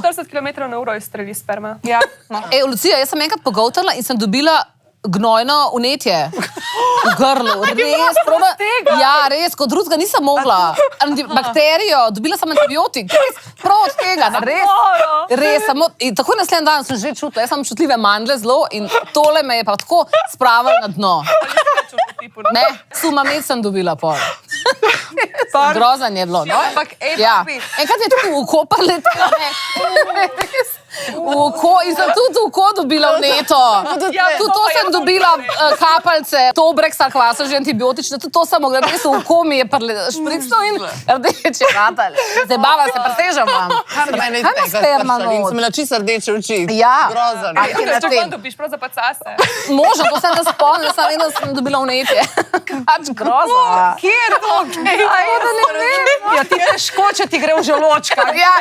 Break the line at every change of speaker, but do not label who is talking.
40 km/h izstreli sperma.
Ja. No.
Lucija, jaz sem enkrat pogoltala in sem dobila gnojno vnetje v grlu. Res, ja, res, kot drugega nisem mogla. Bakterijo, dobila sem antibiotik. Res, prav od tega, res, samo, in tako naslednji dan sem že čutila, jaz sem čutljive mandle zelo in tole me je pa tako spravilo na dno. Ne, sumamed sem dobila pol. Grozan je bilo, no? Ja. Enkrat je tudi v oko priletela, v oko in sem tudi v oko dobila vneto. Tudi to sem dobila kapalce, Tobreksa, kvasa, že antibiotične, tudi to sem mogla, res v oko mi je špricno in rdeče ratalj. Zabava se, presežem vam. Kaj ima sperma not?
Sem imela čisto rdeče oči.
Ja.
Grozan.
Če pa dobiš prav za pacase.
Možno, to sem da spomnila, sem vedno sem dobila vnetje. Pač grozno.
Kje je to? Ja, ti težko, če ti gre v želočka.
Ja,